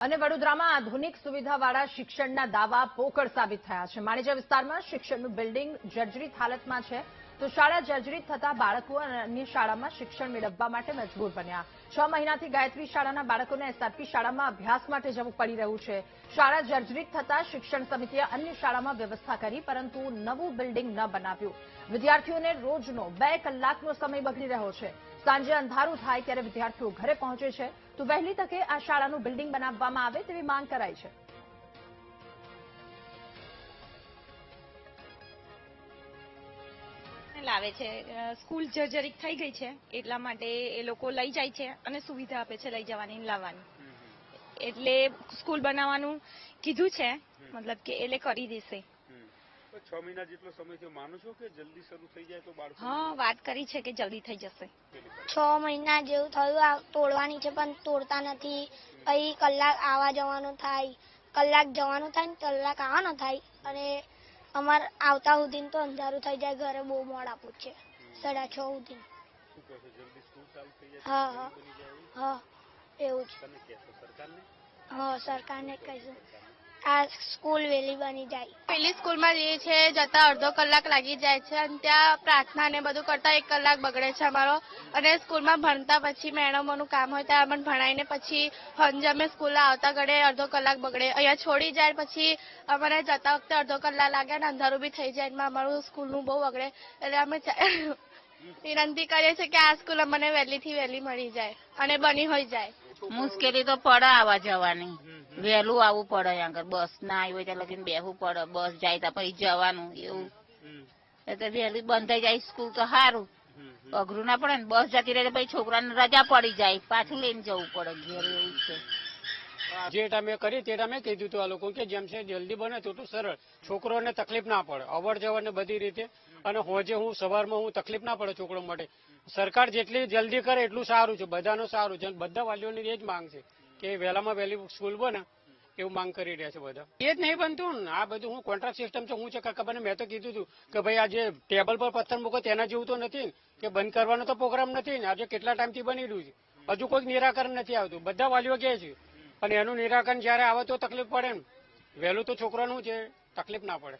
અને વડોદરામાં આધુનિક સુવિધાવાળા શિક્ષણના દાવા પોકળ સાબિત થયા છે। માણેજા વિસ્તારમાં શિક્ષણનું બિલ્ડિંગ જર્જરિત હાલતમાં છે, તો શાળા જર્જરિત થતા બાળકો અન્ય શાળામાં શિક્ષણ મેળવવા માટે મજબૂર બન્યા। 6 મહિનાથી ગાયત્રી શાળાના બાળકોને એસઆરપી શાળામાં અભ્યાસ માટે જવું પડી રહ્યું છે। શાળા જર્જરિત થતા શિક્ષણ સમિતિએ અન્ય શાળામાં વ્યવસ્થા કરી, પરંતુ નવું બિલ્ડિંગ ન બનાવ્યું। વિદ્યાર્થીઓને રોજનો 2 કલાકનો સમય બગડી રહ્યો છે। સાંજે અંધારું થાય ત્યારે વિદ્યાર્થીઓ ઘરે પહોંચે છે, તો વહેલી તકે આ શાળાનું બિલ્ડિંગ બનાવવામાં આવે તેવી માંગ કરાઈ છે। લાવે છે સ્કૂલ જર્જરિત થઈ ગઈ છે, એટલા માટે એ લોકો લઈ જાય છે અને સુવિધા આપે છે લઈ જવાની લાવવાની। એટલે સ્કૂલ બનાવવાનું કીધું છે, મતલબ કે એટલે કરી દેશે। 6 મહિના જેટલો સમય થયો, માનો છો કે જલ્દી શરૂ થઈ જાય તો બાળકો? હા, વાત કરી છે કે જલ્દી થઈ જશે। 6 મહિના જેવું થયું, તોડવાની છે પણ તોડતા નથી। પછી કલાક આવવા જવાનું થાય, કલાક જવાનું થાય ને કલાક આવવાનો થાય, અને અમારે આવતા સુધી તો અંધારું થઈ જાય, ઘરે બહુ મોડા પહોંચે 6:30 સુધી। હા, એવું જ। હા, સરકારને કહીશું આ સ્કૂલ વહેલી બની જાય। પેલી સ્કૂલમાં જઈએ છીએ, જતા અડધો કલાક લાગી જાય છે, અને ત્યાં પ્રાર્થના ને બધું કરતા 1 કલાક બગડે છે અમારો। અને સ્કૂલમાં ભણતા પછી મેડમોનું કામ હોય ત્યાં અમને ભણાવીને પછી સાંજે અમે સ્કૂલ આવતા ઘડે અડધો કલાક બગડે। અહીંયા છોડી જાય પછી અમારે જતા વખતે અડધો કલાક લાગે ને અંધારું બી થઈ જાય, એમાં અમારું સ્કૂલનું બહુ બગડે। એટલે અમે વિનંતી કરીએ છીએ કે આ સ્કૂલ અમને વહેલીથી વહેલી મળી જાય અને બની હોય જાય। મુશ્કેલી તો પડે આવવા જવાની, વહેલું આવવું પડે। આગળ બસ ના આવી હોય ત્યાં લગીને બેસવું પડે, બસ જાય તો પછી જવાનું એવું। એટલે વહેલી બંધ થઈ જાય સ્કૂલ તો સારું, અઘરું ના પડે ને। બસ જતી રહે પછી છોકરાને રજા પડી જાય, પાછું લઈને જવું પડે ઘેર, એવું છે। જે ટાઈમે કરી તે ટાઈમે કીધું હતું આ લોકો કે જેમ છે જલ્દી બને તો સરળ, છોકરોને તકલીફ ના પડે અવર જવર ને બધી રીતે, અને હોજે હું સવારમાં હું તકલીફ ના પડે છોકરો માટે। સરકાર જેટલી જલ્દી કરે એટલું સારું છે, બધાનું સારું છે। બધા વાલીઓની એ જ માંગ છે કે વહેલામાં વહેલી સ્કૂલ બને એવું માંગ કરી રહ્યા છે બધા। એ જ નહીં બનતું ને, આ બધું હું કોન્ટ્રાક્ટ સિસ્ટમ છે, હું છે ખબર ને। મેં તો કીધું હતું કે ભાઈ આ જે ટેબલ પર પથ્થર મૂકો તેના જેવું તો નથી ને, કે બંધ કરવાનો તો પ્રોગ્રામ નથી ને। આજે કેટલા ટાઈમથી બની રહ્યું છે, હજુ કોઈ નિરાકરણ નથી આવતું। બધા વાલીઓ કહે છે, અને એનું નિરાકરણ જયારે આવે તો તકલીફ પડે ને, વહેલું તો છોકરાનું છે, તકલીફ ના પડે।